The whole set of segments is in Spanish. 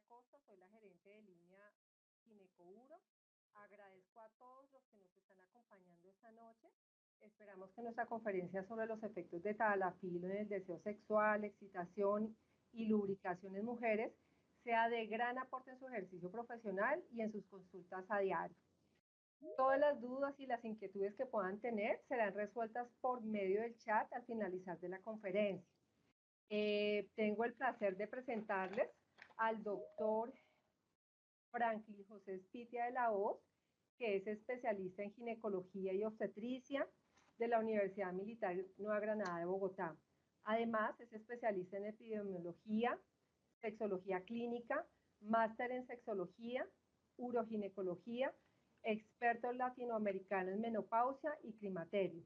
Costa, soy la gerente de línea Ginecouro. Agradezco a todos los que nos están acompañando esta noche. Esperamos que nuestra conferencia sobre los efectos de Tadalafil en el deseo sexual, excitación y lubricación en mujeres sea de gran aporte en su ejercicio profesional y en sus consultas a diario. Todas las dudas y las inquietudes que puedan tener serán resueltas por medio del chat al finalizar de la conferencia. Tengo el placer de presentarles al doctor Franklin José Spitia de la Hoz, que es especialista en ginecología y obstetricia de la Universidad Militar Nueva Granada de Bogotá. Además, es especialista en epidemiología, sexología clínica, máster en sexología, uroginecología, experto latinoamericano en menopausia y climaterio.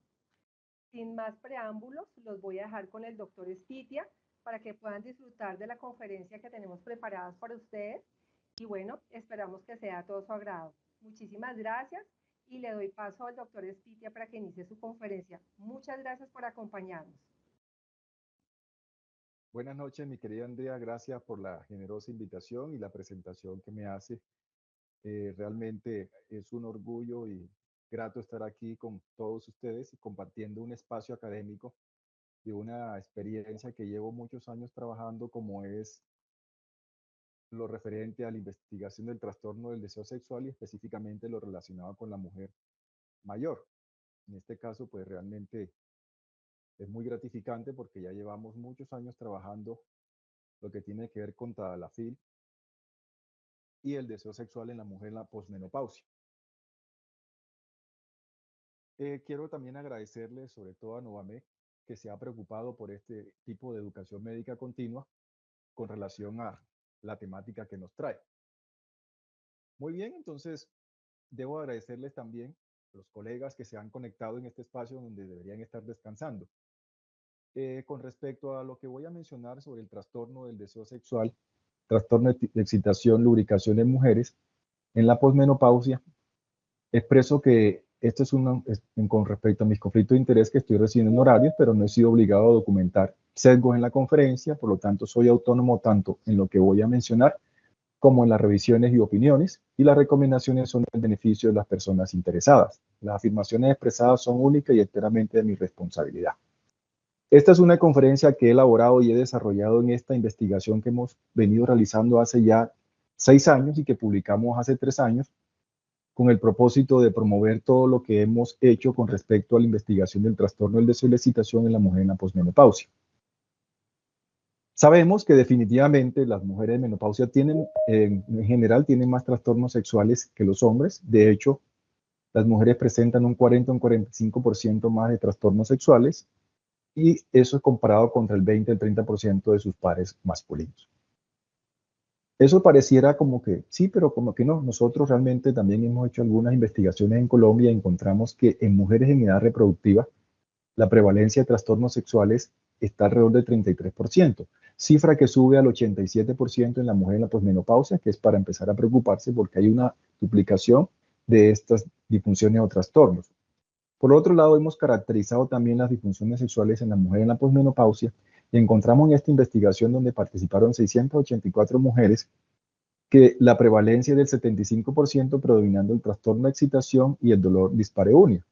Sin más preámbulos, los voy a dejar con el doctor Spitia para que puedan disfrutar de la conferencia que tenemos preparadas para ustedes. Y bueno, esperamos que sea a todo su agrado. Muchísimas gracias y le doy paso al doctor Spitia para que inicie su conferencia. Muchas gracias por acompañarnos. Buenas noches, mi querida Andrea. Gracias por la generosa invitación y la presentación que me hace. Realmente es un orgullo y grato estar aquí con todos ustedes compartiendo un espacio académico de una experiencia que llevo muchos años trabajando, como es lo referente a la investigación del trastorno del deseo sexual y específicamente lo relacionado con la mujer mayor. En este caso, pues realmente es muy gratificante porque ya llevamos muchos años trabajando lo que tiene que ver con Tadalafil y el deseo sexual en la mujer en la posmenopausia. Quiero también agradecerle sobre todo a Novamé que se ha preocupado por este tipo de educación médica continua con relación a la temática que nos trae. Muy bien, entonces debo agradecerles también a los colegas que se han conectado en este espacio donde deberían estar descansando. Con respecto a lo que voy a mencionar sobre el trastorno del deseo sexual, trastorno de excitación, lubricación en mujeres, en la posmenopausia, expreso que esto es con respecto a mis conflictos de interés que estoy recibiendo en horarios, pero no he sido obligado a documentar sesgos en la conferencia, por lo tanto soy autónomo tanto en lo que voy a mencionar como en las revisiones y opiniones, y las recomendaciones son en beneficio de las personas interesadas. Las afirmaciones expresadas son únicas y enteramente de mi responsabilidad. Esta es una conferencia que he elaborado y he desarrollado en esta investigación que hemos venido realizando hace ya 6 años y que publicamos hace 3 años, con el propósito de promover todo lo que hemos hecho con respecto a la investigación del trastorno del deseo y la excitación en la mujer en la posmenopausia. Sabemos que definitivamente las mujeres de menopausia tienen, en general, tienen más trastornos sexuales que los hombres. De hecho, las mujeres presentan un 40 o un 45% más de trastornos sexuales, y eso es comparado contra el 20 al 30% de sus pares masculinos. Eso pareciera como que sí, pero como que no. Nosotros realmente también hemos hecho algunas investigaciones en Colombia y encontramos que en mujeres en edad reproductiva la prevalencia de trastornos sexuales está alrededor del 33%, cifra que sube al 87% en la mujer en la posmenopausia, que es para empezar a preocuparse porque hay una duplicación de estas disfunciones o trastornos. Por otro lado, hemos caracterizado también las disfunciones sexuales en la mujer en la posmenopausia y encontramos en esta investigación, donde participaron 684 mujeres, que la prevalencia es del 75%, predominando el trastorno de excitación y el dolor dispareunia.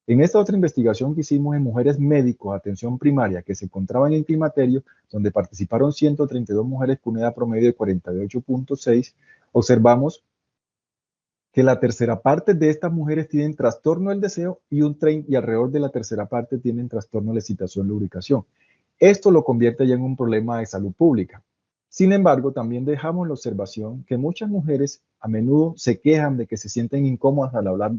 En esta otra investigación que hicimos en mujeres médicos, atención primaria, que se encontraban en climaterio, donde participaron 132 mujeres con una edad promedio de 48.6, observamos que la tercera parte de estas mujeres tienen trastorno del deseo y alrededor de la tercera parte tienen trastorno de la excitación, lubricación. Esto lo convierte ya en un problema de salud pública. Sin embargo, también dejamos la observación que muchas mujeres a menudo se quejan de que se sienten incómodas al hablar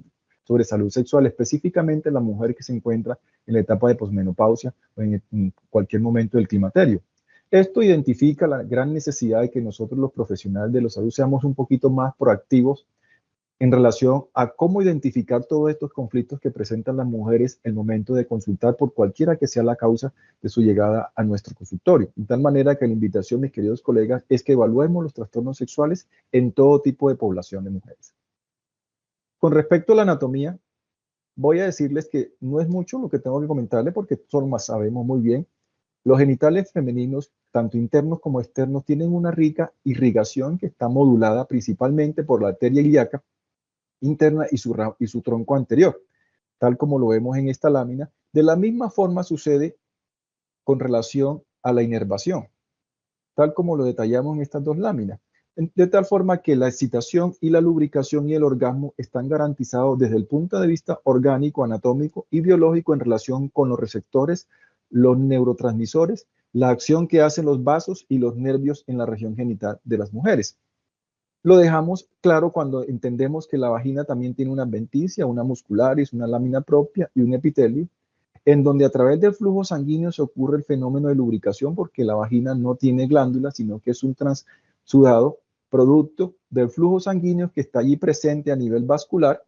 sobre salud sexual, específicamente la mujer que se encuentra en la etapa de posmenopausia o en cualquier momento del climaterio. Esto identifica la gran necesidad de que nosotros, los profesionales de la salud, seamos un poquito más proactivos en relación a cómo identificar todos estos conflictos que presentan las mujeres en el momento de consultar, por cualquiera que sea la causa de su llegada a nuestro consultorio. De tal manera que la invitación, mis queridos colegas, es que evaluemos los trastornos sexuales en todo tipo de población de mujeres. Con respecto a la anatomía, voy a decirles que no es mucho lo que tengo que comentarles, porque todos más sabemos muy bien Los genitales femeninos, tanto internos como externos, tienen una rica irrigación que está modulada principalmente por la arteria ilíaca interna y su tronco anterior, tal como lo vemos en esta lámina. De la misma forma sucede con relación a la inervación, tal como lo detallamos en estas dos láminas, de tal forma que la excitación y la lubricación y el orgasmo están garantizados desde el punto de vista orgánico, anatómico y biológico en relación con los receptores, los neurotransmisores, la acción que hacen los vasos y los nervios en la región genital de las mujeres. Lo dejamos claro cuando entendemos que la vagina también tiene una adventicia, una muscularis, una lámina propia y un epitelio, en donde a través del flujo sanguíneo se ocurre el fenómeno de lubricación porque la vagina no tiene glándulas, sino que es un transudado producto del flujo sanguíneo que está allí presente a nivel vascular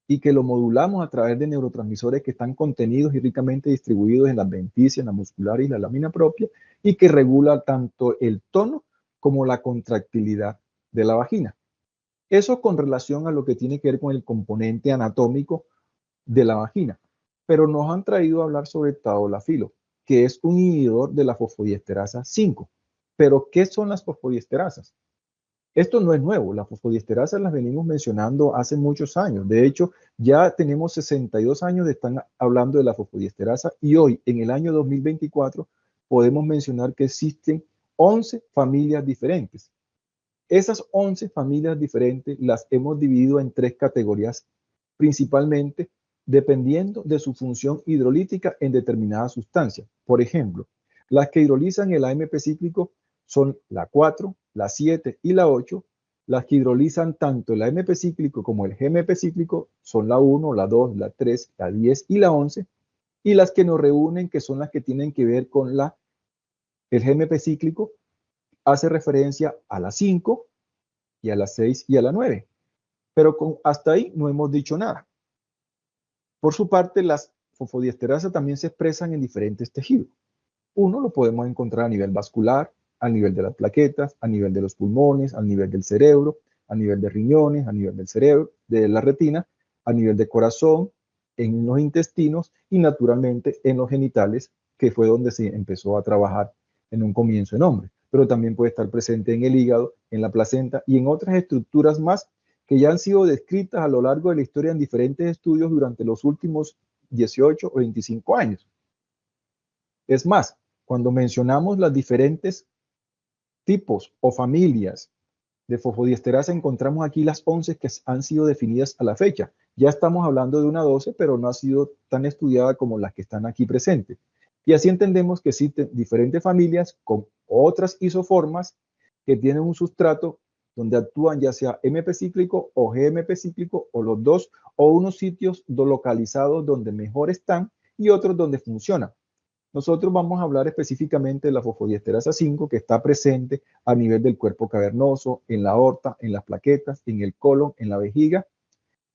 y que lo modulamos a través de neurotransmisores que están contenidos y ricamente distribuidos en la adventicia, en la muscular y la lámina propia, y que regula tanto el tono como la contractilidad de la vagina. Eso con relación a lo que tiene que ver con el componente anatómico de la vagina. Pero nos han traído a hablar sobre el tadalafilo, que es un inhibidor de la fosfodiesterasa 5. Pero, ¿qué son las fosfodiesterasas? Esto no es nuevo, las fosfodiesterasas las venimos mencionando hace muchos años. De hecho, ya tenemos 62 años de estar hablando de la fosfodiesterasa y hoy, en el año 2024, podemos mencionar que existen 11 familias diferentes. Esas 11 familias diferentes las hemos dividido en 3 categorías, principalmente dependiendo de su función hidrolítica en determinada sustancia. Por ejemplo, las que hidrolizan el AMP cíclico son la 4, la 7 y la 8. Las que hidrolizan tanto el AMP cíclico como el GMP cíclico son la 1, la 2, la 3, la 10 y la 11. Y las que nos reúnen, que son las que tienen que ver con el GMP cíclico, hace referencia a la 5 y a la 6 y a la 9. Pero hasta ahí no hemos dicho nada. Por su parte, las fosfodiesterasas también se expresan en diferentes tejidos. Uno lo podemos encontrar a nivel vascular, a nivel de las plaquetas, a nivel de los pulmones, a nivel del cerebro, a nivel de riñones, a nivel del cerebro, de la retina, a nivel de corazón, en los intestinos y naturalmente en los genitales, que fue donde se empezó a trabajar en un comienzo en hombres. Pero también puede estar presente en el hígado, en la placenta y en otras estructuras más que ya han sido descritas a lo largo de la historia en diferentes estudios durante los últimos 18 o 25 años. Es más, cuando mencionamos las diferentes tipos o familias de fosfodiesterasa, encontramos aquí las 11 que han sido definidas a la fecha. Ya estamos hablando de una 12, pero no ha sido tan estudiada como las que están aquí presentes. Y así entendemos que existen diferentes familias con otras isoformas que tienen un sustrato donde actúan ya sea MP cíclico o GMP cíclico o los dos, o unos sitios localizados donde mejor están y otros donde funcionan. Nosotros vamos a hablar específicamente de la fosfodiesterasa 5 que está presente a nivel del cuerpo cavernoso, en la aorta, en las plaquetas, en el colon, en la vejiga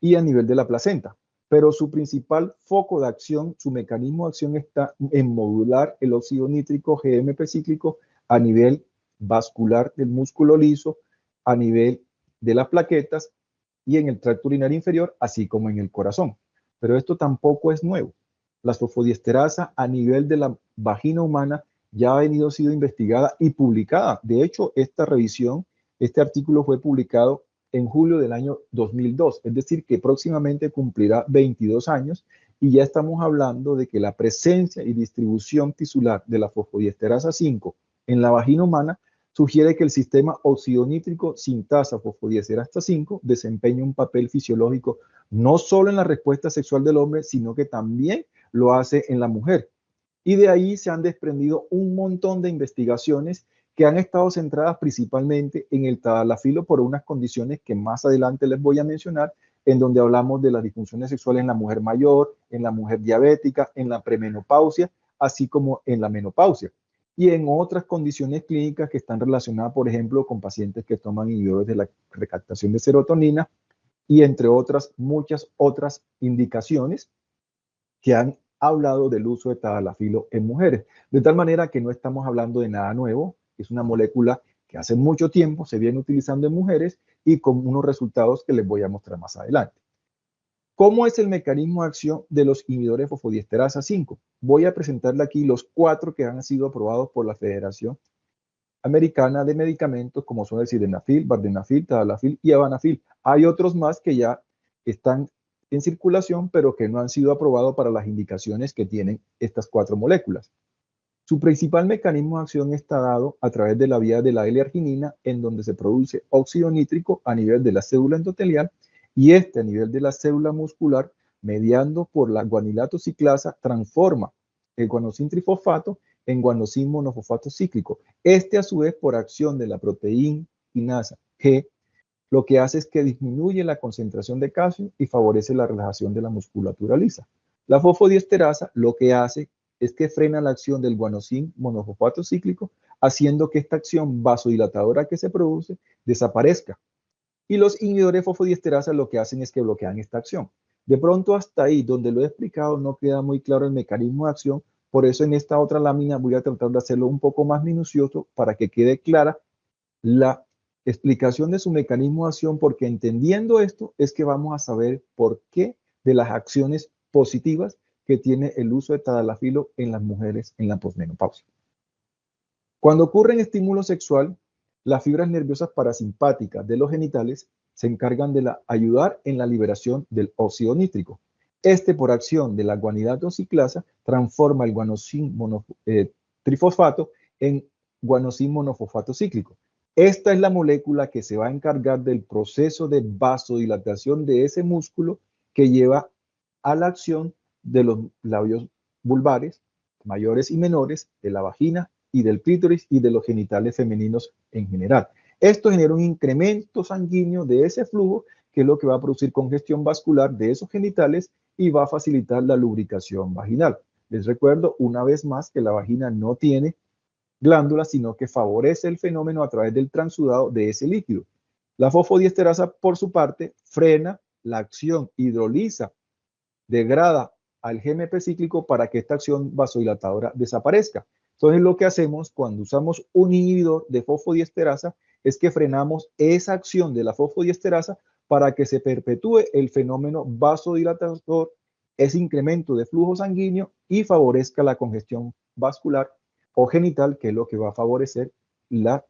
y a nivel de la placenta. Pero su principal foco de acción, su mecanismo de acción está en modular el óxido nítrico GMP cíclico a nivel vascular del músculo liso, a nivel de las plaquetas y en el tracto urinario inferior, así como en el corazón. Pero esto tampoco es nuevo. La fosfodiesterasa a nivel de la vagina humana ya ha venido sido investigada y publicada. De hecho, esta revisión, este artículo fue publicado en julio del año 2002, es decir, que próximamente cumplirá 22 años y ya estamos hablando de que la presencia y distribución tisular de la fosfodiesterasa 5 en la vagina humana sugiere que el sistema oxidonítrico sintasa fosfodiesterasa 5 desempeña un papel fisiológico no solo en la respuesta sexual del hombre, sino que también lo hace en la mujer. Y de ahí se han desprendido un montón de investigaciones que han estado centradas principalmente en el tadalafilo por unas condiciones que más adelante les voy a mencionar, en donde hablamos de las disfunciones sexuales en la mujer mayor, en la mujer diabética, en la premenopausia, así como en la menopausia. Y en otras condiciones clínicas que están relacionadas, por ejemplo, con pacientes que toman inhibidores de la recaptación de serotonina y entre otras, muchas otras indicaciones que han hablado del uso de tadalafilo en mujeres. De tal manera que no estamos hablando de nada nuevo, es una molécula que hace mucho tiempo se viene utilizando en mujeres y con unos resultados que les voy a mostrar más adelante. ¿Cómo es el mecanismo de acción de los inhibidores de fosfodiesterasa 5? Voy a presentarle aquí los 4 que han sido aprobados por la Federación Americana de Medicamentos, como son el sildenafil, vardenafil, tadalafil y avanafil. Hay otros más que ya están en circulación, pero que no han sido aprobados para las indicaciones que tienen estas 4 moléculas. Su principal mecanismo de acción está dado a través de la vía de la L-arginina, en donde se produce óxido nítrico a nivel de la célula endotelial y este a nivel de la célula muscular, mediando por la guanilato ciclasa, transforma el guanosin trifosfato en guanosin monofosfato cíclico. Este a su vez por acción de la proteína quinasa G, lo que hace es que disminuye la concentración de calcio y favorece la relajación de la musculatura lisa. La fosfodiesterasa lo que hace es que frena la acción del guanosin monofosfato cíclico, haciendo que esta acción vasodilatadora que se produce desaparezca. Y los inhibidores de fosfodiesterasa lo que hacen es que bloquean esta acción. De pronto hasta ahí, donde lo he explicado, no queda muy claro el mecanismo de acción, por eso en esta otra lámina voy a tratar de hacerlo un poco más minucioso para que quede clara la explicación de su mecanismo de acción, porque entendiendo esto es que vamos a saber por qué de las acciones positivas que tiene el uso de tadalafilo en las mujeres en la posmenopausia. Cuando ocurre en estímulo sexual, las fibras nerviosas parasimpáticas de los genitales se encargan de ayudar en la liberación del óxido nítrico. Este, por acción de la guanilato ciclasa, transforma el guanosin trifosfato en guanosin monofosfato cíclico. Esta es la molécula que se va a encargar del proceso de vasodilatación de ese músculo que lleva a la acción de los labios vulvares, mayores y menores, de la vagina y del clítoris y de los genitales femeninos en general. Esto genera un incremento sanguíneo de ese flujo, que es lo que va a producir congestión vascular de esos genitales y va a facilitar la lubricación vaginal. Les recuerdo una vez más que la vagina no tiene glándulas, sino que favorece el fenómeno a través del transudado de ese líquido. La fosfodiesterasa, por su parte, frena la acción, hidroliza, degrada al GMP cíclico para que esta acción vasodilatadora desaparezca. Entonces, lo que hacemos cuando usamos un inhibidor de fosfodiesterasa es que frenamos esa acción de la fosfodiesterasa para que se perpetúe el fenómeno vasodilatador, ese incremento de flujo sanguíneo y favorezca la congestión vascular o genital, que es lo que va a favorecer la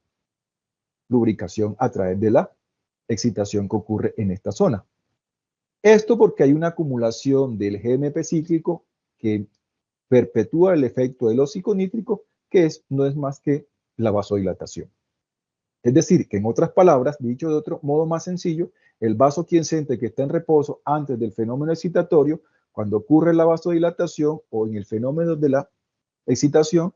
lubricación a través de la excitación que ocurre en esta zona. Esto porque hay una acumulación del GMP cíclico que perpetúa el efecto del óxido nítrico, que no es más que la vasodilatación. Es decir, que en otras palabras, dicho de otro modo más sencillo, el vaso quiescente que está en reposo antes del fenómeno excitatorio, cuando ocurre la vasodilatación o en el fenómeno de la excitación,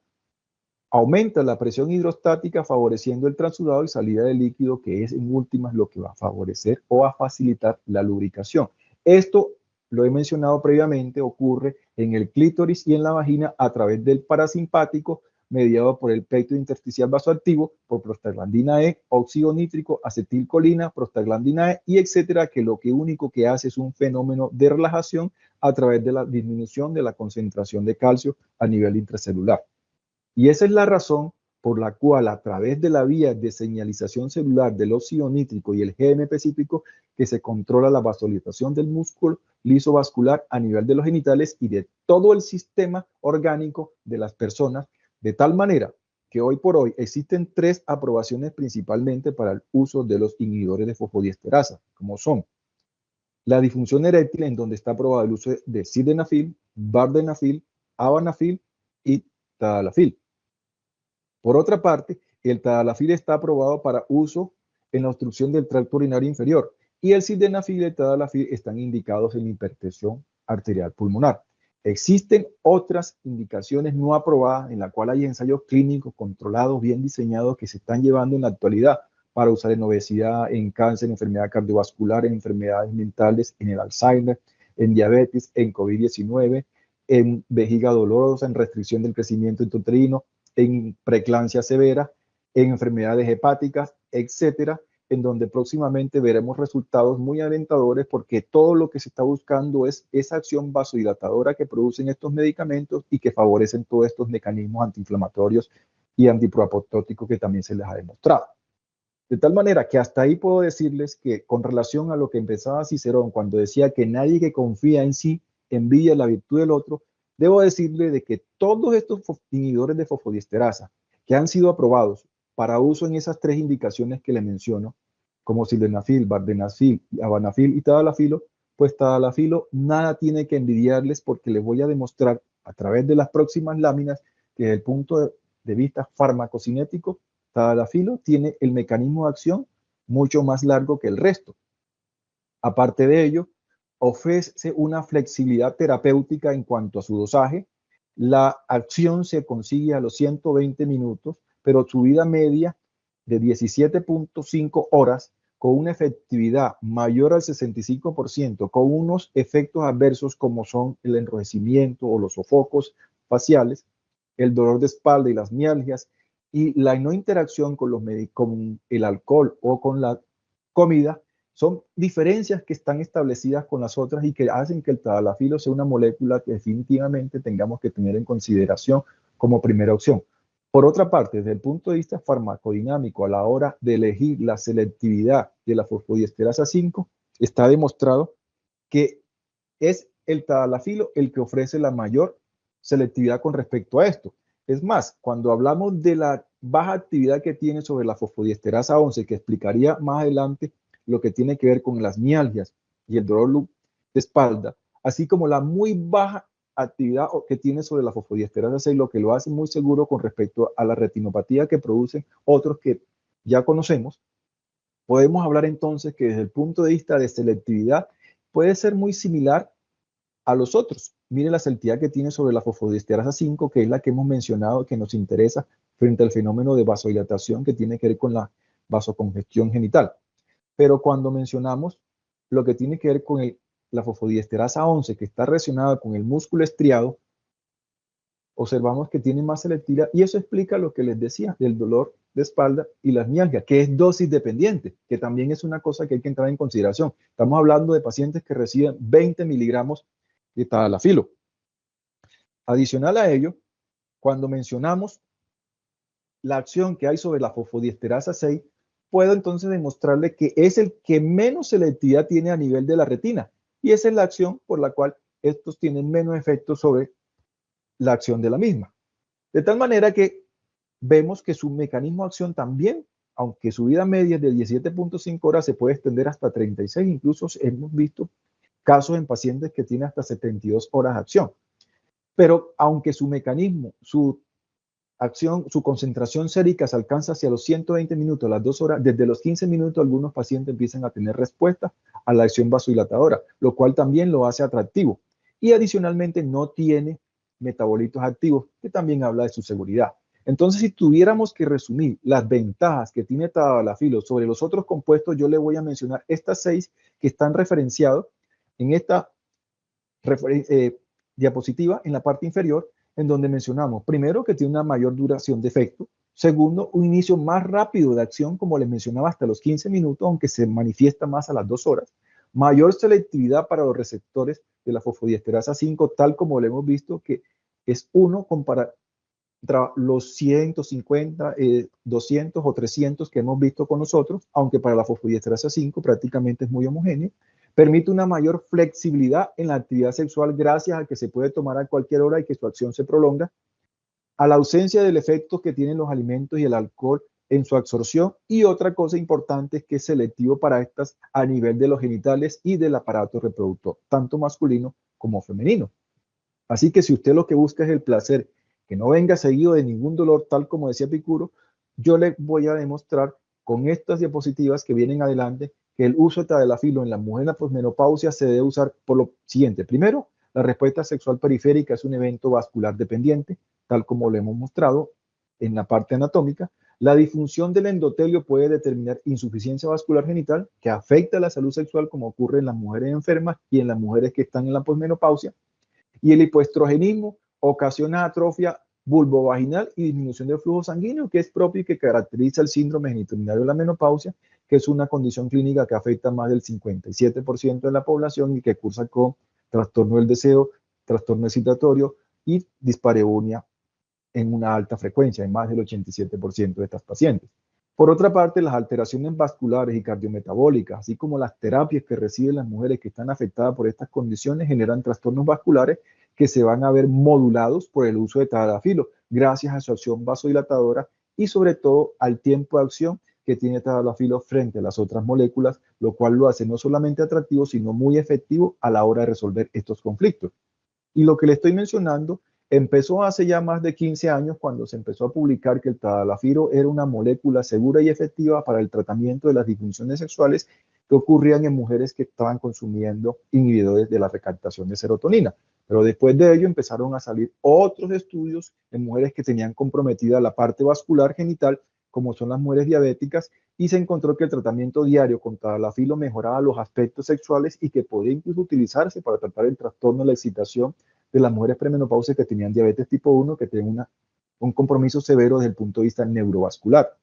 aumenta la presión hidrostática favoreciendo el transudado y salida de líquido, que es en últimas lo que va a favorecer o a facilitar la lubricación. Esto, lo he mencionado previamente, ocurre en el clítoris y en la vagina a través del parasimpático, mediado por el péptido intersticial vasoactivo, por prostaglandina E, óxido nítrico, acetilcolina, prostaglandina E y etcétera, que lo único que hace es un fenómeno de relajación a través de la disminución de la concentración de calcio a nivel intracelular. Y esa es la razón por la cual a través de la vía de señalización celular del óxido nítrico y el GMP cíclico que se controla la vasodilatación del músculo liso vascular a nivel de los genitales y de todo el sistema orgánico de las personas, de tal manera que hoy por hoy existen 3 aprobaciones principalmente para el uso de los inhibidores de fosfodiesterasa, como son la disfunción eréctil, en donde está aprobado el uso de sildenafil, vardenafil, avanafil y tadalafil. Por otra parte, el tadalafil está aprobado para uso en la obstrucción del tracto urinario inferior y el sildenafil y el tadalafil están indicados en la hipertensión arterial pulmonar. Existen otras indicaciones no aprobadas en la cual hay ensayos clínicos controlados, bien diseñados, que se están llevando en la actualidad para usar en obesidad, en cáncer, en enfermedad cardiovascular, en enfermedades mentales, en el Alzheimer, en diabetes, en COVID-19, en vejiga dolorosa, en restricción del crecimiento intrauterino, en preeclampsia severa, en enfermedades hepáticas, etcétera, en donde próximamente veremos resultados muy alentadores, porque todo lo que se está buscando es esa acción vasodilatadora que producen estos medicamentos y que favorecen todos estos mecanismos antiinflamatorios y antiproapoptóticos que también se les ha demostrado. De tal manera que hasta ahí puedo decirles que con relación a lo que empezaba Cicerón cuando decía que nadie que confía en sí envidia la virtud del otro, debo decirle de que todos estos inhibidores de fosfodiesterasa que han sido aprobados para uso en esas tres indicaciones que le menciono, como sildenafil, vardenafil, avanafil y tadalafilo, pues tadalafilo nada tiene que envidiarles porque les voy a demostrar a través de las próximas láminas que desde el punto de vista farmacocinético, tadalafilo tiene el mecanismo de acción mucho más largo que el resto. Aparte de ello, ofrece una flexibilidad terapéutica en cuanto a su dosaje. La acción se consigue a los 120 minutos, pero su vida media de 17.5 horas con una efectividad mayor al 65%, con unos efectos adversos como son el enrojecimiento o los sofocos faciales, el dolor de espalda y las mialgias, y la no interacción con el alcohol o con la comida, son diferencias que están establecidas con las otras y que hacen que el tadalafilo sea una molécula que definitivamente tengamos que tener en consideración como primera opción. Por otra parte, desde el punto de vista farmacodinámico, a la hora de elegir la selectividad de la fosfodiesterasa 5, está demostrado que es el tadalafilo el que ofrece la mayor selectividad con respecto a esto. Es más, cuando hablamos de la baja actividad que tiene sobre la fosfodiesterasa 11, que explicaría más adelante lo que tiene que ver con las mialgias y el dolor de espalda, así como la muy baja actividad que tiene sobre la fosfodiesterasa 6, lo que lo hace muy seguro con respecto a la retinopatía que producen otros que ya conocemos. Podemos hablar entonces que desde el punto de vista de selectividad puede ser muy similar a los otros. Mire la selectividad que tiene sobre la fosfodiesterasa 5, que es la que hemos mencionado que nos interesa frente al fenómeno de vasodilatación que tiene que ver con la vasocongestión genital. Pero cuando mencionamos lo que tiene que ver con la fosfodiesterasa 11, que está relacionada con el músculo estriado, observamos que tiene más selectividad y eso explica lo que les decía del dolor de espalda y las mialgias, que es dosis dependiente, que también es una cosa que hay que entrar en consideración. Estamos hablando de pacientes que reciben 20 miligramos de tadalafilo. Adicional a ello, cuando mencionamos la acción que hay sobre la fosfodiesterasa 6, puedo entonces demostrarle que es el que menos selectividad tiene a nivel de la retina. Y esa es la acción por la cual estos tienen menos efecto sobre la acción de la misma. De tal manera que vemos que su mecanismo de acción también, aunque su vida media es de 17.5 horas, se puede extender hasta 36. Incluso hemos visto casos en pacientes que tienen hasta 72 horas de acción. Pero aunque su mecanismo, su acción, su concentración sérica se alcanza hacia los 120 minutos, las 2 horas, desde los 15 minutos algunos pacientes empiezan a tener respuesta a la acción vasodilatadora, lo cual también lo hace atractivo. Y adicionalmente no tiene metabolitos activos, que también habla de su seguridad. Entonces, si tuviéramos que resumir las ventajas que tiene tadalafilo sobre los otros compuestos, yo le voy a mencionar estas 6 que están referenciados en esta diapositiva en la parte inferior, en donde mencionamos, primero, que tiene una mayor duración de efecto. Segundo, un inicio más rápido de acción, como les mencionaba, hasta los 15 minutos, aunque se manifiesta más a las 2 horas. Mayor selectividad para los receptores de la fosfodiesterasa 5, tal como lo hemos visto, que es 1 contra los 150, 200 o 300 que hemos visto con nosotros, aunque para la fosfodiesterasa 5 prácticamente es muy homogéneo. Permite una mayor flexibilidad en la actividad sexual gracias a que se puede tomar a cualquier hora y que su acción se prolonga, a la ausencia del efecto que tienen los alimentos y el alcohol en su absorción, y otra cosa importante es que es selectivo para estas a nivel de los genitales y del aparato reproductor, tanto masculino como femenino. Así que si usted lo que busca es el placer, que no venga seguido de ningún dolor, tal como decía Epicuro, yo le voy a demostrar con estas diapositivas que vienen adelante que el uso de tadalafilo en la mujer en la posmenopausia se debe usar por lo siguiente. Primero, la respuesta sexual periférica es un evento vascular dependiente, tal como lo hemos mostrado en la parte anatómica. La disfunción del endotelio puede determinar insuficiencia vascular genital, que afecta a la salud sexual, como ocurre en las mujeres enfermas y en las mujeres que están en la posmenopausia. Y el hipoestrogenismo ocasiona atrofia vulvovaginal y disminución del flujo sanguíneo, que es propio y que caracteriza el síndrome genitourinario de la menopausia, que es una condición clínica que afecta a más del 57% de la población y que cursa con trastorno del deseo, trastorno excitatorio y dispareunia en una alta frecuencia, en más del 87% de estas pacientes. Por otra parte, las alteraciones vasculares y cardiometabólicas, así como las terapias que reciben las mujeres que están afectadas por estas condiciones, generan trastornos vasculares que se van a ver modulados por el uso de tadalafilo, gracias a su acción vasodilatadora y sobre todo al tiempo de acción que tiene tadalafilo frente a las otras moléculas, lo cual lo hace no solamente atractivo, sino muy efectivo a la hora de resolver estos conflictos. Y lo que le estoy mencionando empezó hace ya más de 15 años cuando se empezó a publicar que el tadalafilo era una molécula segura y efectiva para el tratamiento de las disfunciones sexuales que ocurrían en mujeres que estaban consumiendo inhibidores de la recaptación de serotonina. Pero después de ello empezaron a salir otros estudios en mujeres que tenían comprometida la parte vascular genital, como son las mujeres diabéticas, y se encontró que el tratamiento diario con tadalafilo mejoraba los aspectos sexuales y que podía incluso utilizarse para tratar el trastorno de la excitación de las mujeres premenopáusicas que tenían diabetes tipo 1, que tenían un compromiso severo desde el punto de vista neurovascular.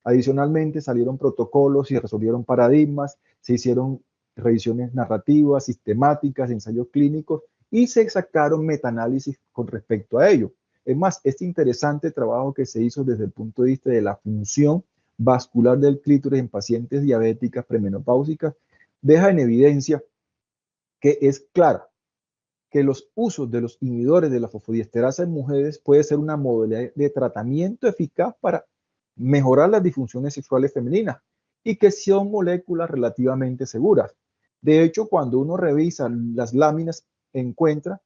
Adicionalmente, salieron protocolos y resolvieron paradigmas, se hicieron revisiones narrativas, sistemáticas, ensayos clínicos y se sacaron metaanálisis con respecto a ello. Es más, este interesante trabajo que se hizo desde el punto de vista de la función vascular del clítoris en pacientes diabéticas premenopáusicas deja en evidencia que es clara que los usos de los inhibidores de la fosfodiesterasa en mujeres puede ser una modalidad de tratamiento eficaz para mejorar las disfunciones sexuales femeninas y que son moléculas relativamente seguras. De hecho, cuando uno revisa las láminas, encuentra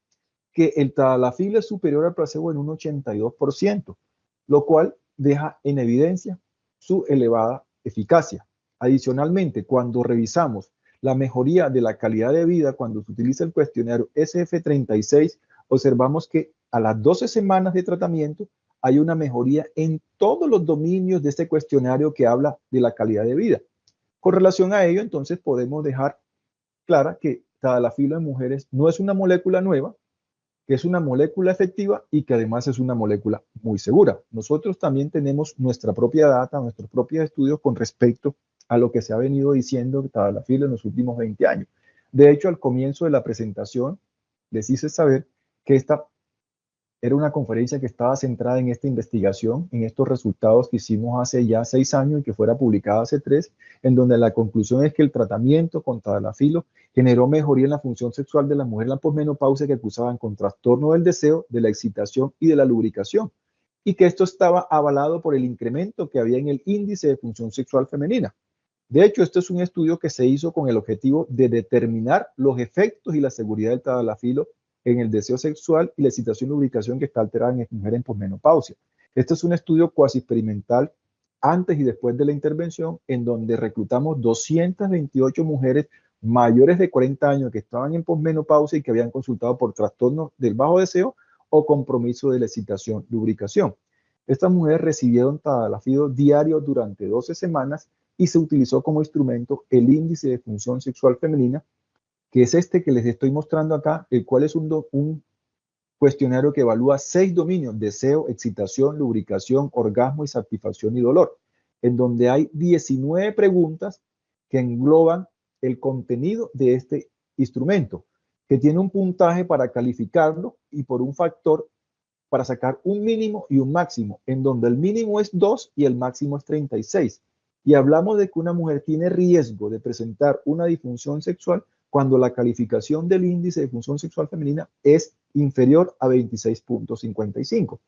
que el tadalafilo es superior al placebo en un 82%, lo cual deja en evidencia su elevada eficacia. Adicionalmente, cuando revisamos la mejoría de la calidad de vida cuando se utiliza el cuestionario SF36, observamos que a las 12 semanas de tratamiento hay una mejoría en todos los dominios de este cuestionario que habla de la calidad de vida. Con relación a ello, entonces podemos dejar clara que tadalafilo en mujeres no es una molécula nueva, que es una molécula efectiva y que además es una molécula muy segura. Nosotros también tenemos nuestra propia data, nuestros propios estudios con respecto a lo que se ha venido diciendo de tadalafilo en los últimos 20 años. De hecho, al comienzo de la presentación, les hice saber que esta era una conferencia que estaba centrada en esta investigación, en estos resultados que hicimos hace ya 6 años y que fuera publicada hace 3, en donde la conclusión es que el tratamiento con tadalafilo generó mejoría en la función sexual de las mujeres en la posmenopausia que acusaban con trastorno del deseo, de la excitación y de la lubricación, y que esto estaba avalado por el incremento que había en el índice de función sexual femenina. De hecho, esto es un estudio que se hizo con el objetivo de determinar los efectos y la seguridad del tadalafilo en el deseo sexual y la excitación y lubricación que está alterada en mujeres en posmenopausia. Este es un estudio cuasi experimental antes y después de la intervención, en donde reclutamos 228 mujeres mayores de 40 años que estaban en posmenopausia y que habían consultado por trastornos del bajo deseo o compromiso de la excitación, lubricación. Estas mujeres recibieron tadalafilo diario durante 12 semanas y se utilizó como instrumento el índice de función sexual femenina, que es este que les estoy mostrando acá, el cual es un cuestionario que evalúa 6 dominios: deseo, excitación, lubricación, orgasmo y satisfacción y dolor, en donde hay 19 preguntas que engloban el contenido de este instrumento, que tiene un puntaje para calificarlo y por un factor para sacar un mínimo y un máximo, en donde el mínimo es 2 y el máximo es 36. Y hablamos de que una mujer tiene riesgo de presentar una disfunción sexual cuando la calificación del índice de función sexual femenina es inferior a 26.55.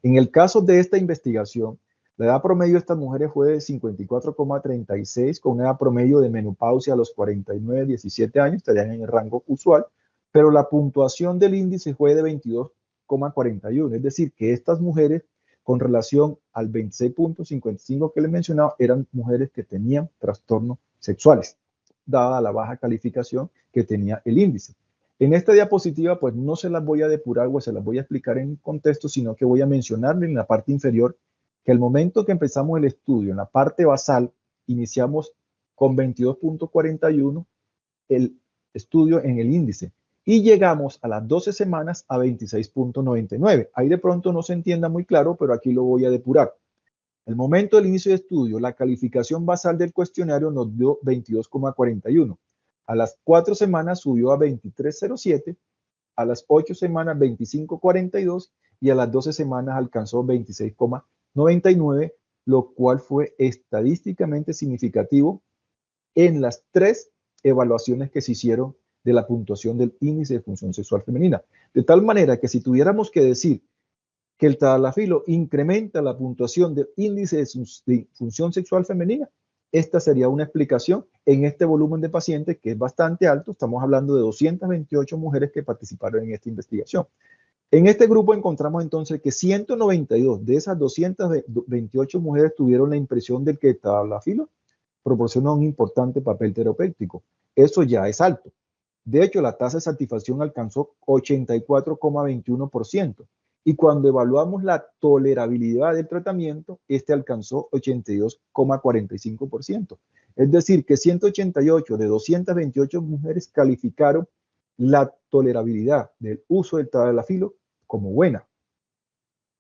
En el caso de esta investigación, la edad promedio de estas mujeres fue de 54,36, con una edad promedio de menopausia a los 49, 17 años, estarían en el rango usual, pero la puntuación del índice fue de 22,41, es decir, que estas mujeres, con relación al 26.55 que les mencionaba, eran mujeres que tenían trastornos sexuales, dada la baja calificación que tenía el índice. En esta diapositiva, pues no se las voy a depurar o se las voy a explicar en contexto, sino que voy a mencionarle en la parte inferior que el momento que empezamos el estudio, en la parte basal, iniciamos con 22.41 el estudio en el índice y llegamos a las 12 semanas a 26.99. Ahí de pronto no se entienda muy claro, pero aquí lo voy a depurar. El momento del inicio de estudio, la calificación basal del cuestionario nos dio 22,41. A las 4 semanas subió a 23,07, a las 8 semanas 25,42 y a las 12 semanas alcanzó 26,99 lo cual fue estadísticamente significativo en las 3 evaluaciones que se hicieron de la puntuación del índice de función sexual femenina. De tal manera que si tuviéramos que decir que el tadalafilo incrementa la puntuación del índice de función sexual femenina, esta sería una explicación en este volumen de pacientes que es bastante alto. Estamos hablando de 228 mujeres que participaron en esta investigación. En este grupo encontramos entonces que 192 de esas 228 mujeres tuvieron la impresión de que el tadalafilo proporciona un importante papel terapéutico. Eso ya es alto. De hecho, la tasa de satisfacción alcanzó 84,21%. Y cuando evaluamos la tolerabilidad del tratamiento, este alcanzó 82,45%. Es decir, que 188 de 228 mujeres calificaron la tolerabilidad del uso del tadalafilo como buena.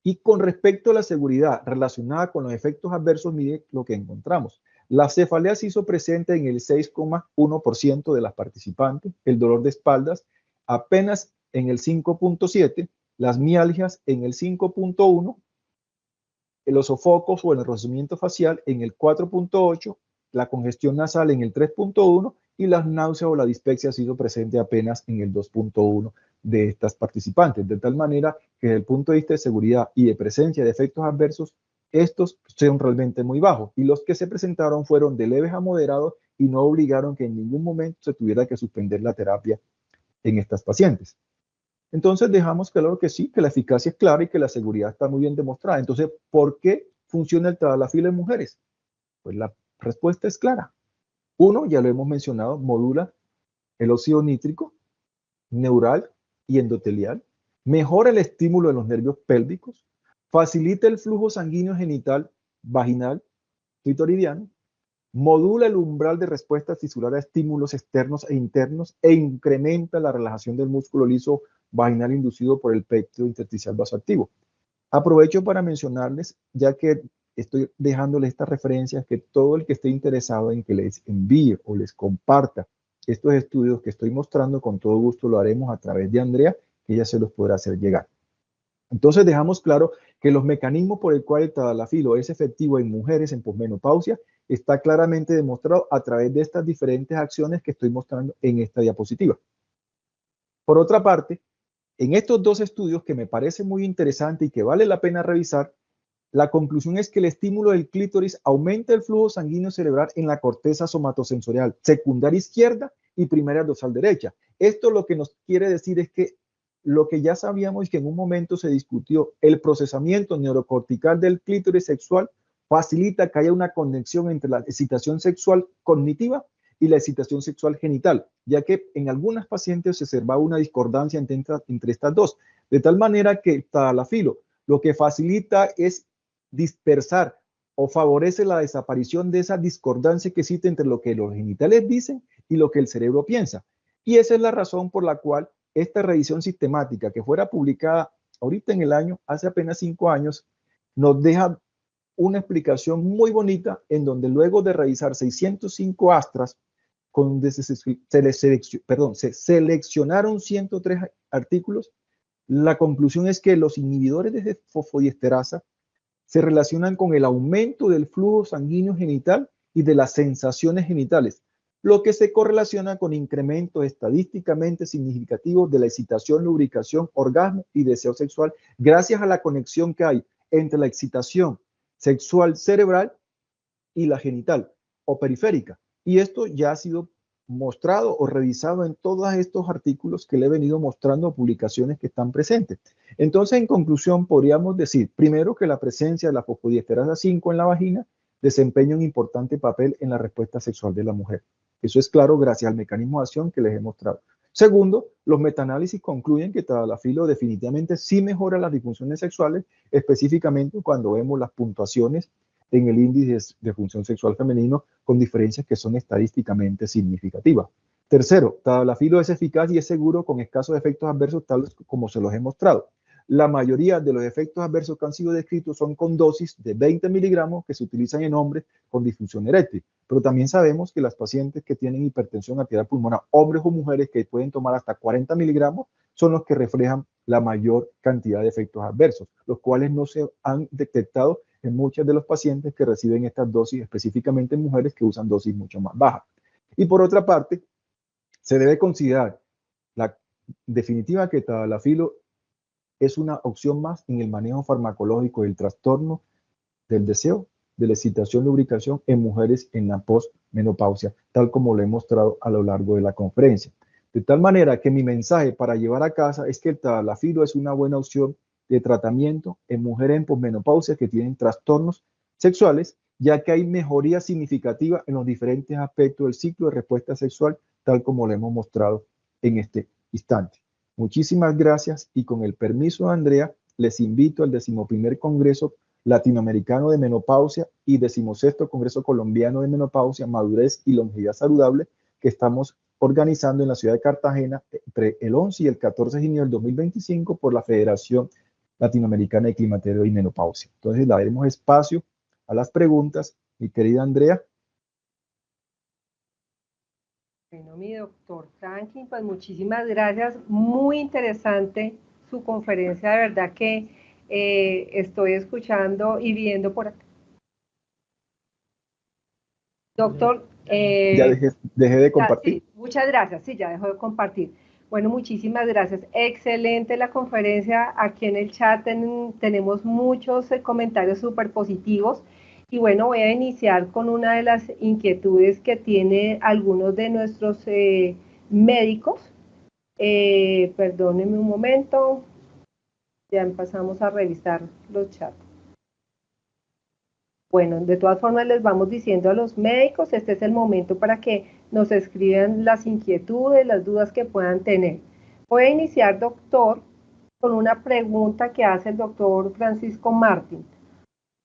Y con respecto a la seguridad relacionada con los efectos adversos, mire lo que encontramos. La cefalea se hizo presente en el 6,1% de las participantes, el dolor de espaldas apenas en el 5,7%, las mialgias en el 5,1%, los sofocos o el enrojecimiento facial en el 4,8%, la congestión nasal en el 3,1% y las náuseas o la dispepsia se hizo presente apenas en el 2,1% de estas participantes, de tal manera que desde el punto de vista de seguridad y de presencia de efectos adversos, estos son realmente muy bajos, y los que se presentaron fueron de leves a moderados y no obligaron que en ningún momento se tuviera que suspender la terapia en estas pacientes. Entonces dejamos claro que sí, que la eficacia es clara y que la seguridad está muy bien demostrada. Entonces, ¿por qué funciona el tadalafilo en mujeres? Pues la respuesta es clara. Uno, ya lo hemos mencionado, modula el óxido nítrico, neural y endotelial, mejora el estímulo de los nervios pélvicos, facilita el flujo sanguíneo genital, vaginal, clitoridiano, modula el umbral de respuesta tisular a estímulos externos e internos e incrementa la relajación del músculo liso vaginal inducido por el péptido intersticial vasoactivo. Aprovecho para mencionarles, ya que estoy dejándoles estas referencias, que todo el que esté interesado en que les envíe o les comparta estos estudios que estoy mostrando, con todo gusto lo haremos a través de Andrea, que ella se los podrá hacer llegar. Entonces dejamos claro que los mecanismos por el cual el tadalafilo es efectivo en mujeres en posmenopausia está claramente demostrado a través de estas diferentes acciones que estoy mostrando en esta diapositiva. Por otra parte, en estos 2 estudios que me parece muy interesante y que vale la pena revisar, la conclusión es que el estímulo del clítoris aumenta el flujo sanguíneo cerebral en la corteza somatosensorial secundaria izquierda y primaria dorsal derecha. Esto lo que nos quiere decir es que lo que ya sabíamos y que en un momento se discutió, el procesamiento neurocortical del clítoris sexual facilita que haya una conexión entre la excitación sexual cognitiva y la excitación sexual genital, ya que en algunas pacientes se observaba una discordancia entre estas dos, de tal manera que el tadalafilo lo que facilita es dispersar o favorece la desaparición de esa discordancia que existe entre lo que los genitales dicen y lo que el cerebro piensa. Y esa es la razón por la cual esta revisión sistemática, que fuera publicada ahorita en el año, hace apenas 5 años, nos deja una explicación muy bonita en donde luego de revisar 605 astras, donde se seleccionaron 103 artículos, la conclusión es que los inhibidores de fosfodiesterasa se relacionan con el aumento del flujo sanguíneo genital y de las sensaciones genitales, lo que se correlaciona con incrementos estadísticamente significativos de la excitación, lubricación, orgasmo y deseo sexual, gracias a la conexión que hay entre la excitación sexual cerebral y la genital o periférica. Y esto ya ha sido mostrado o revisado en todos estos artículos que le he venido mostrando, publicaciones que están presentes. Entonces, en conclusión, podríamos decir, primero, que la presencia de la fosfodiesterasa 5 en la vagina desempeña un importante papel en la respuesta sexual de la mujer. Eso es claro gracias al mecanismo de acción que les he mostrado. Segundo, los metaanálisis concluyen que tadalafilo definitivamente sí mejora las disfunciones sexuales, específicamente cuando vemos las puntuaciones en el índice de función sexual femenino con diferencias que son estadísticamente significativas. Tercero, tadalafilo es eficaz y es seguro con escasos efectos adversos tales como se los he mostrado. La mayoría de los efectos adversos que han sido descritos son con dosis de 20 miligramos que se utilizan en hombres con disfunción eréctil, pero también sabemos que las pacientes que tienen hipertensión arterial pulmonar, hombres o mujeres que pueden tomar hasta 40 miligramos, son los que reflejan la mayor cantidad de efectos adversos, los cuales no se han detectado en muchos de los pacientes que reciben estas dosis, específicamente en mujeres que usan dosis mucho más bajas. Y por otra parte, se debe considerar la definitiva que tadalafilo es una opción más en el manejo farmacológico del trastorno del deseo, de la excitación, lubricación en mujeres en la postmenopausia, tal como lo he mostrado a lo largo de la conferencia. De tal manera que mi mensaje para llevar a casa es que el tadalafilo es una buena opción de tratamiento en mujeres en posmenopausia que tienen trastornos sexuales, ya que hay mejoría significativa en los diferentes aspectos del ciclo de respuesta sexual, tal como lo hemos mostrado en este instante. Muchísimas gracias y con el permiso de Andrea, les invito al 11º Congreso Latinoamericano de Menopausia y 16º Congreso Colombiano de Menopausia, Madurez y Longevidad Saludable, que estamos organizando en la ciudad de Cartagena entre el 11 y el 14 de junio del 2025 por la Federación Latinoamericana de Climaterio y Menopausia. Entonces, le daremos espacio a las preguntas, mi querida Andrea. Bueno, mi doctor Franklin, pues muchísimas gracias. Muy interesante su conferencia, de verdad que estoy escuchando y viendo por acá. Doctor. Ya dejé de compartir. Sí, muchas gracias, sí, ya dejó de compartir. Bueno, muchísimas gracias. Excelente la conferencia. Aquí en el chat tenemos muchos comentarios súper positivos. Y bueno, voy a iniciar con una de las inquietudes que tienen algunos de nuestros médicos. Perdónenme un momento. Ya empezamos a revisar los chats. Bueno, de todas formas les vamos diciendo a los médicos, este es el momento para que nos escriban las inquietudes, las dudas que puedan tener. Voy a iniciar, doctor, con una pregunta que hace el doctor Francisco Martín.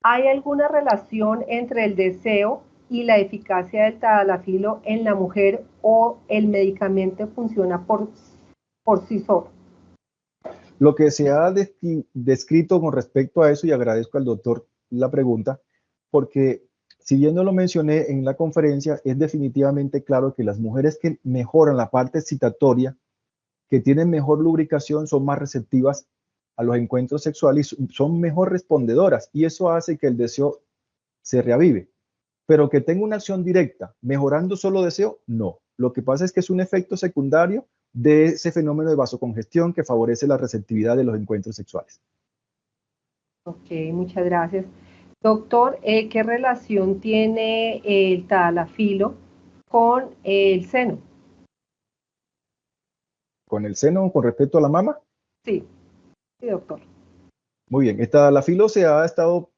¿Hay alguna relación entre el deseo y la eficacia del tadalafilo en la mujer o el medicamento funciona por sí solo? Lo que se ha descrito con respecto a eso, y agradezco al doctor la pregunta, porque si bien no lo mencioné en la conferencia, es definitivamente claro que las mujeres que mejoran la parte excitatoria, que tienen mejor lubricación, son más receptivas a los encuentros sexuales y son mejor respondedoras, y eso hace que el deseo se reavive. Pero que tenga una acción directa, mejorando solo deseo, no. Lo que pasa es que es un efecto secundario de ese fenómeno de vasocongestión que favorece la receptividad de los encuentros sexuales. Ok, muchas gracias. Doctor, ¿qué relación tiene el tadalafilo con el seno? ¿Con el seno con respecto a la mama? Sí, sí, doctor. Muy bien. El tadalafilo se ha estado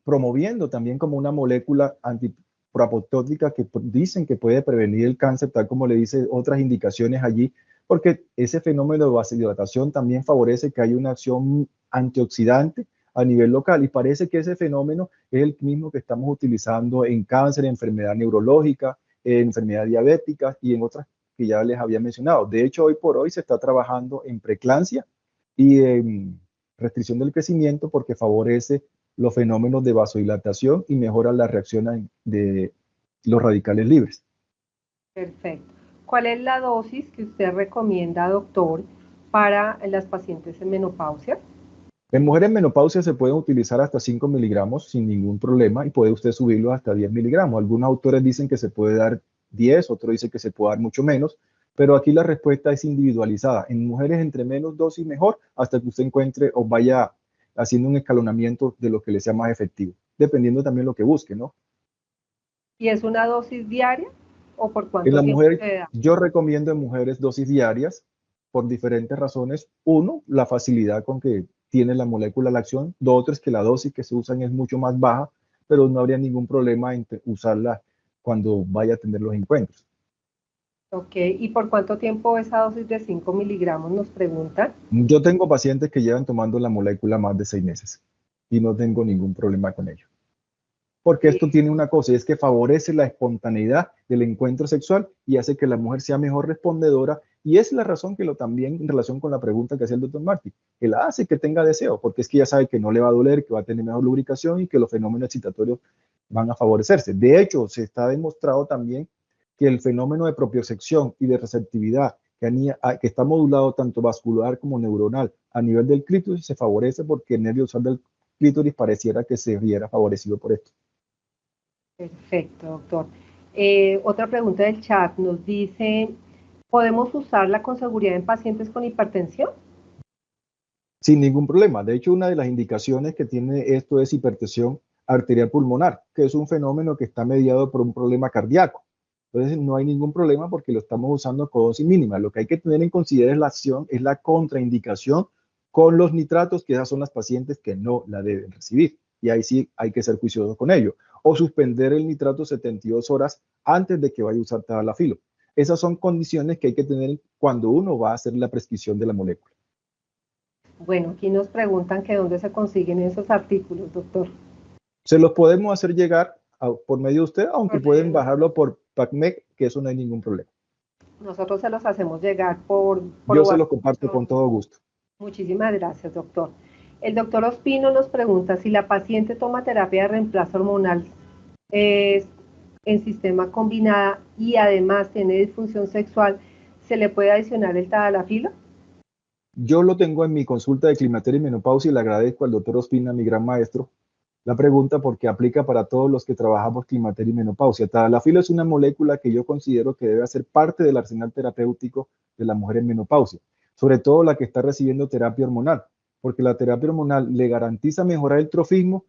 promoviendo también como una molécula antiproapoptótica que dicen que puede prevenir el cáncer, tal como le dice otras indicaciones allí, porque ese fenómeno de vasodilatación también favorece que haya una acción antioxidante a nivel local, y parece que ese fenómeno es el mismo que estamos utilizando en cáncer, en enfermedad neurológica, en enfermedad diabética y en otras que ya les había mencionado. De hecho, hoy por hoy se está trabajando en preeclampsia y en restricción del crecimiento porque favorece los fenómenos de vasodilatación y mejora la reacción de los radicales libres. Perfecto. ¿Cuál es la dosis que usted recomienda, doctor, para las pacientes en menopausia? En mujeres en menopausia se pueden utilizar hasta 5 miligramos sin ningún problema y puede usted subirlo hasta 10 miligramos. Algunos autores dicen que se puede dar 10, otros dicen que se puede dar mucho menos, pero aquí la respuesta es individualizada. En mujeres entre menos dosis mejor, hasta que usted encuentre o vaya haciendo un escalonamiento de lo que le sea más efectivo, dependiendo también lo que busque, ¿no? ¿Y es una dosis diaria o por En cuánto la tiempo mujer, se da? yo recomiendo en mujeres dosis diarias por diferentes razones. Uno, la facilidad con que tiene la molécula la acción. Lo otro es que la dosis que se usan es mucho más baja, pero no habría ningún problema en usarla cuando vaya a tener los encuentros. Ok, ¿y por cuánto tiempo esa dosis de 5 miligramos nos preguntan? Yo tengo pacientes que llevan tomando la molécula más de 6 meses y no tengo ningún problema con ello. Porque esto tiene una cosa, y es que favorece la espontaneidad del encuentro sexual y hace que la mujer sea mejor respondedora, y es la razón que también en relación con la pregunta que hacía el doctor Martí, que la hace que tenga deseo, porque es que ya sabe que no le va a doler, que va a tener mejor lubricación y que los fenómenos excitatorios van a favorecerse. De hecho, se está demostrado también que el fenómeno de propiocepción y de receptividad que está modulado tanto vascular como neuronal a nivel del clítoris se favorece porque el nervio clítoris pareciera que se viera favorecido por esto. Perfecto, doctor. Otra pregunta del chat nos dice, ¿podemos usarla con seguridad en pacientes con hipertensión? Sin ningún problema. De hecho, una de las indicaciones que tiene esto es hipertensión arterial pulmonar, que es un fenómeno que está mediado por un problema cardíaco. Entonces, no hay ningún problema porque lo estamos usando con dosis mínima. Lo que hay que tener en consideración es la contraindicación con los nitratos, que esas son las pacientes que no la deben recibir. Y ahí sí hay que ser juiciosos con ello. O suspender el nitrato 72 horas antes de que vaya a usar tadalafilo. Esas son condiciones que hay que tener cuando uno va a hacer la prescripción de la molécula. Bueno, aquí nos preguntan que dónde se consiguen esos artículos, doctor. Se los podemos hacer llegar por medio de usted, aunque pueden bajarlo por PACMEC, que eso no hay ningún problema. Nosotros se los hacemos llegar por Yo se los comparto con todo gusto. Muchísimas gracias, doctor. El doctor Ospino nos pregunta si la paciente toma terapia de reemplazo hormonal en sistema combinada y además tiene disfunción sexual, ¿se le puede adicionar el tadalafilo? Yo lo tengo en mi consulta de climaterio y menopausia y le agradezco al doctor Ospina, mi gran maestro, la pregunta porque aplica para todos los que trabajamos climaterio y menopausia. Tadalafilo es una molécula que yo considero que debe hacer parte del arsenal terapéutico de la mujer en menopausia, sobre todo la que está recibiendo terapia hormonal, porque la terapia hormonal le garantiza mejorar el trofismo,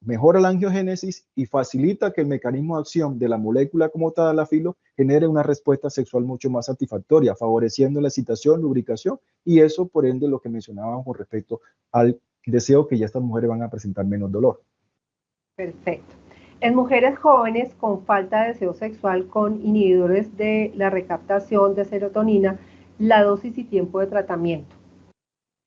mejora la angiogénesis y facilita que el mecanismo de acción de la molécula como tadalafilo genere una respuesta sexual mucho más satisfactoria, favoreciendo la excitación, lubricación y eso, por ende, lo que mencionábamos con respecto al deseo que ya estas mujeres van a presentar menos dolor. Perfecto. En mujeres jóvenes con falta de deseo sexual con inhibidores de la recaptación de serotonina, la dosis y tiempo de tratamiento.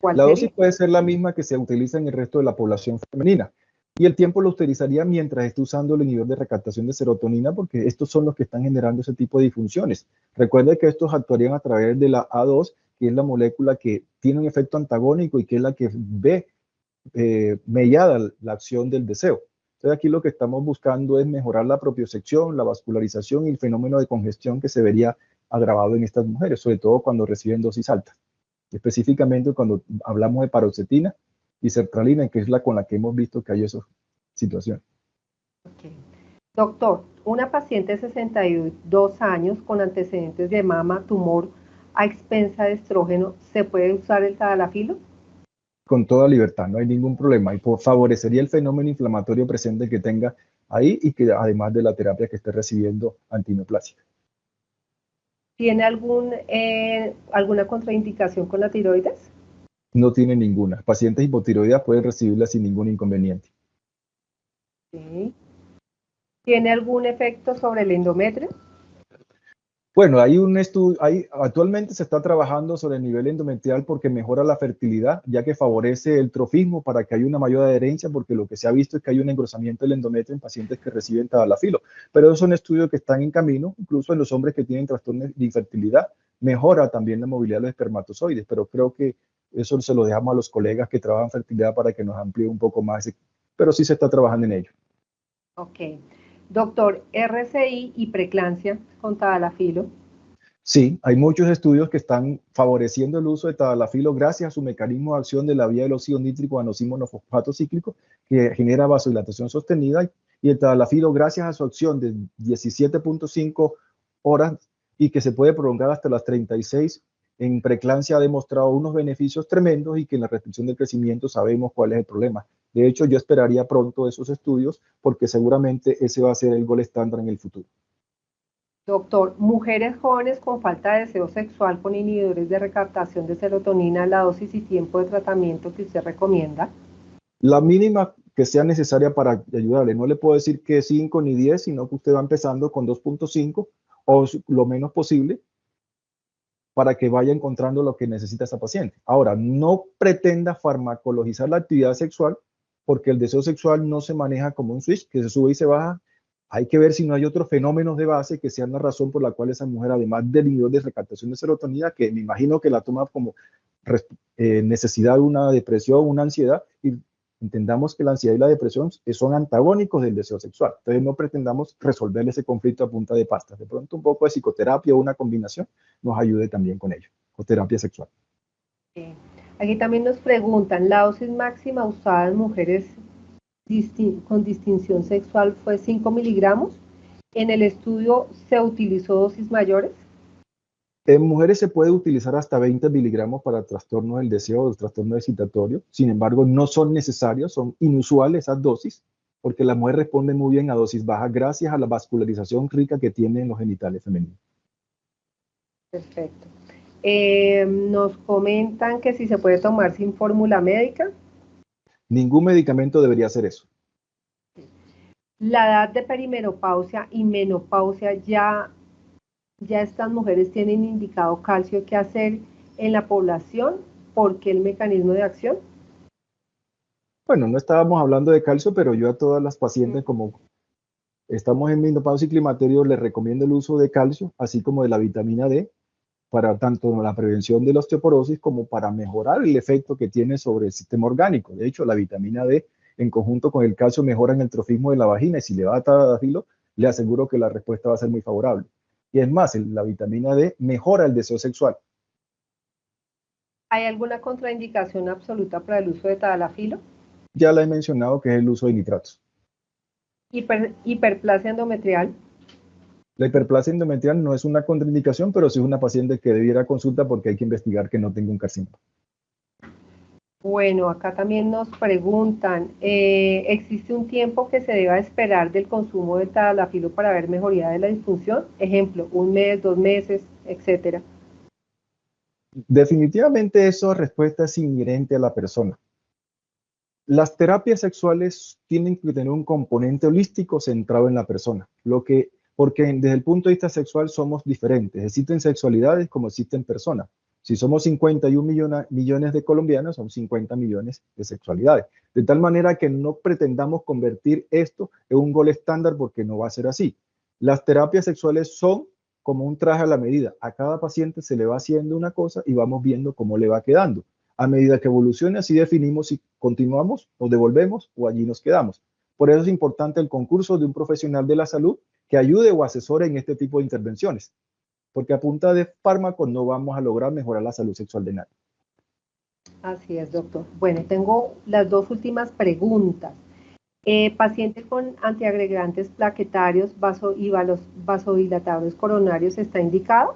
La dosis puede ser la misma que se utiliza en el resto de la población femenina. Y el tiempo lo utilizaría mientras esté usando el inhibidor de recaptación de serotonina, porque estos son los que están generando ese tipo de disfunciones. Recuerde que estos actuarían a través de la A2, que es la molécula que tiene un efecto antagónico y que es la que ve mediada la acción del deseo. Entonces aquí lo que estamos buscando es mejorar la propiocepción, la vascularización y el fenómeno de congestión que se vería agravado en estas mujeres, sobre todo cuando reciben dosis altas. Específicamente cuando hablamos de paroxetina y sertralina, que es la con la que hemos visto que hay esas situaciones. Okay. Doctor, una paciente de 62 años con antecedentes de mama, tumor a expensa de estrógeno, ¿se puede usar el tadalafilo? Con toda libertad, no hay ningún problema y favorecería el fenómeno inflamatorio presente que tenga ahí y que además de la terapia que esté recibiendo antineoplásica. ¿Tiene alguna contraindicación con la tiroides? No tiene ninguna. Pacientes hipotiroideas pueden recibirla sin ningún inconveniente. Sí. ¿Tiene algún efecto sobre el endometrio? Bueno, hay un estudio, actualmente se está trabajando sobre el nivel endometrial porque mejora la fertilidad, ya que favorece el trofismo para que haya una mayor adherencia, porque lo que se ha visto es que hay un engrosamiento del endometrio en pacientes que reciben tadalafilo. Pero esos son estudios que están en camino, incluso en los hombres que tienen trastornos de infertilidad, mejora también la movilidad de los espermatozoides, pero creo que eso se lo dejamos a los colegas que trabajan fertilidad para que nos amplíe un poco más, pero sí se está trabajando en ello. Ok. Doctor, RCI y preeclampsia con tadalafilo. Sí, hay muchos estudios que están favoreciendo el uso de tadalafilo gracias a su mecanismo de acción de la vía del óxido nítrico anosimo monofosfato cíclico que genera vasodilatación sostenida y el tadalafilo gracias a su acción de 17.5 horas y que se puede prolongar hasta las 36 en preeclampsia ha demostrado unos beneficios tremendos y que en la restricción del crecimiento sabemos cuál es el problema. De hecho, yo esperaría pronto esos estudios porque seguramente ese va a ser el gol estándar en el futuro. Doctor, mujeres jóvenes con falta de deseo sexual con inhibidores de recaptación de serotonina, la dosis y tiempo de tratamiento que usted recomienda. La mínima que sea necesaria para ayudarle. No le puedo decir que 5 ni 10, sino que usted va empezando con 2.5 o lo menos posible para que vaya encontrando lo que necesita esa paciente. Ahora, no pretenda farmacologizar la actividad sexual porque el deseo sexual no se maneja como un switch que se sube y se baja. Hay que ver si no hay otros fenómenos de base que sean la razón por la cual esa mujer, además del inhibidor de recaptación de serotonina, que me imagino que la toma como necesidad de una depresión, una ansiedad, y entendamos que la ansiedad y la depresión son antagónicos del deseo sexual. Entonces no pretendamos resolver ese conflicto a punta de pastas. De pronto un poco de psicoterapia o una combinación nos ayude también con ello, o terapia sexual. Okay. Aquí también nos preguntan, ¿la dosis máxima usada en mujeres con distinción sexual fue 5 miligramos? ¿En el estudio se utilizó dosis mayores? En mujeres se puede utilizar hasta 20 miligramos para trastornos del deseo o trastorno excitatorio. Sin embargo, no son necesarios, son inusuales esas dosis, porque la mujer responde muy bien a dosis bajas gracias a la vascularización rica que tienen los genitales femeninos. Perfecto. Nos comentan que si se puede tomar sin fórmula médica. Ningún medicamento debería hacer eso. La edad de perimenopausia y menopausia ya estas mujeres tienen indicado calcio. ¿Qué hacer en la población? ¿Por qué el mecanismo de acción? Bueno, no estábamos hablando de calcio, pero yo a todas las pacientes, como estamos en menopausia y climaterio, les recomiendo el uso de calcio, así como de la vitamina D, para tanto la prevención de la osteoporosis como para mejorar el efecto que tiene sobre el sistema orgánico. De hecho, la vitamina D en conjunto con el calcio mejoran el trofismo de la vagina y si le va a tadalafilo, le aseguro que la respuesta va a ser muy favorable. Y es más, la vitamina D mejora el deseo sexual. ¿Hay alguna contraindicación absoluta para el uso de tadalafilo? Ya la he mencionado, que es el uso de nitratos. Hiperplasia endometrial. La hiperplasia endometrial no es una contraindicación, pero sí es una paciente que debiera consulta porque hay que investigar que no tenga un carcinoma. Bueno, acá también nos preguntan, ¿existe un tiempo que se deba esperar del consumo de tadalafilo para ver mejoría de la disfunción? Ejemplo, 1 mes, 2 meses, etcétera. Definitivamente esa respuesta es inherente a la persona. Las terapias sexuales tienen que tener un componente holístico centrado en la persona, porque desde el punto de vista sexual somos diferentes. Existen sexualidades como existen personas. Si somos 51 millones de colombianos, son 50 millones de sexualidades. De tal manera que no pretendamos convertir esto en un gol estándar porque no va a ser así. Las terapias sexuales son como un traje a la medida. A cada paciente se le va haciendo una cosa y vamos viendo cómo le va quedando. A medida que evolucione, así definimos si continuamos, nos devolvemos o allí nos quedamos. Por eso es importante el concurso de un profesional de la salud que ayude o asesore en este tipo de intervenciones, porque a punta de fármacos no vamos a lograr mejorar la salud sexual de nadie. Así es, doctor. Bueno, tengo las dos últimas preguntas. Paciente con antiagregantes plaquetarios y vasodilatadores coronarios, ¿está indicado?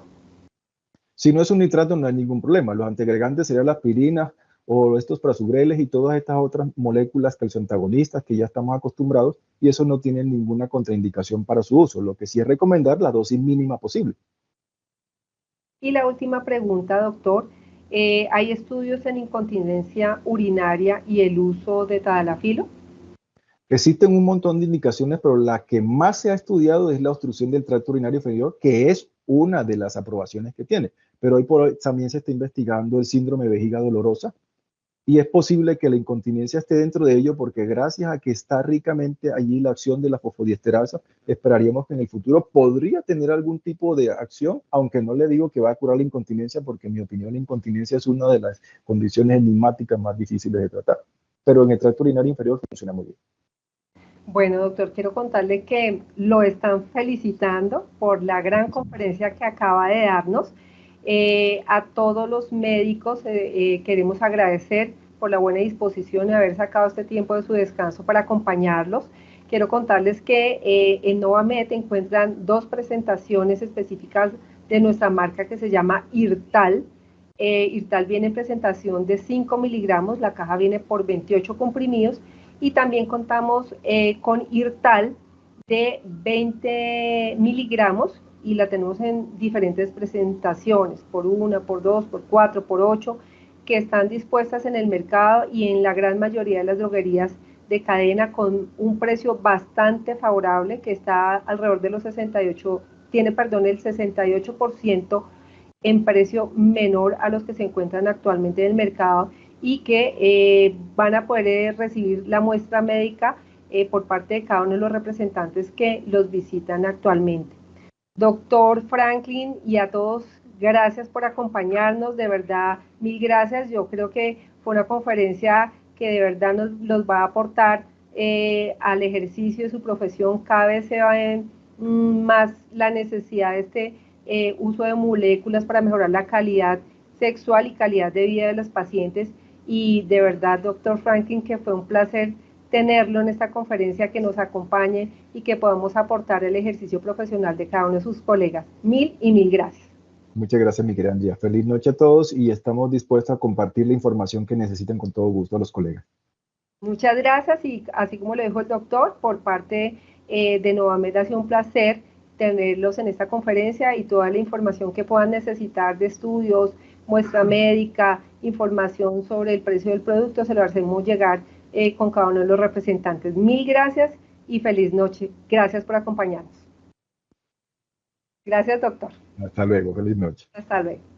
Si no es un nitrato, no hay ningún problema. Los antiagregantes serían la aspirina o estos prasugrel y todas estas otras moléculas calcioantagonistas que ya estamos acostumbrados y eso no tiene ninguna contraindicación para su uso. Lo que sí es recomendar la dosis mínima posible. Y la última pregunta, doctor. ¿Hay estudios en incontinencia urinaria y el uso de tadalafilo? Existen un montón de indicaciones, pero la que más se ha estudiado es la obstrucción del tracto urinario inferior, que es una de las aprobaciones que tiene. Pero hoy por hoy también se está investigando el síndrome de vejiga dolorosa y es posible que la incontinencia esté dentro de ello porque gracias a que está ricamente allí la acción de la fosfodiesterasa, esperaríamos que en el futuro podría tener algún tipo de acción, aunque no le digo que va a curar la incontinencia porque en mi opinión la incontinencia es una de las condiciones enigmáticas más difíciles de tratar. Pero en el tracto urinario inferior funciona muy bien. Bueno, doctor, quiero contarle que lo están felicitando por la gran conferencia que acaba de darnos. A todos los médicos queremos agradecer por la buena disposición de haber sacado este tiempo de su descanso para acompañarlos. Quiero contarles que en Novamed encuentran 2 presentaciones específicas de nuestra marca que se llama Irtal. Irtal viene en presentación de 5 miligramos, la caja viene por 28 comprimidos y también contamos con Irtal de 20 miligramos y la tenemos en diferentes presentaciones, por 1, por 2, por 4, por 8, que están dispuestas en el mercado y en la gran mayoría de las droguerías de cadena con un precio bastante favorable que está alrededor de los 68, tiene, perdón, el 68% en precio menor a los que se encuentran actualmente en el mercado y que van a poder recibir la muestra médica por parte de cada uno de los representantes que los visitan actualmente. Doctor Franklin y a todos, gracias por acompañarnos, de verdad, mil gracias. Yo creo que fue una conferencia que de verdad nos va a aportar al ejercicio de su profesión. Cada vez se ve más la necesidad de este uso de moléculas para mejorar la calidad sexual y calidad de vida de los pacientes. Y de verdad, doctor Franklin, que fue un placer tenerlo en esta conferencia, que nos acompañe y que podamos aportar el ejercicio profesional de cada uno de sus colegas. Mil y mil gracias. Muchas gracias, mi querida Andrea. Feliz noche a todos y estamos dispuestos a compartir la información que necesiten con todo gusto a los colegas. Muchas gracias y así como lo dijo el doctor, por parte de Novamed ha sido un placer tenerlos en esta conferencia y toda la información que puedan necesitar de estudios, muestra médica, información sobre el precio del producto, se lo hacemos llegar con cada uno de los representantes. Mil gracias y feliz noche. Gracias por acompañarnos. Gracias, doctor. Hasta luego, feliz noche. Hasta luego.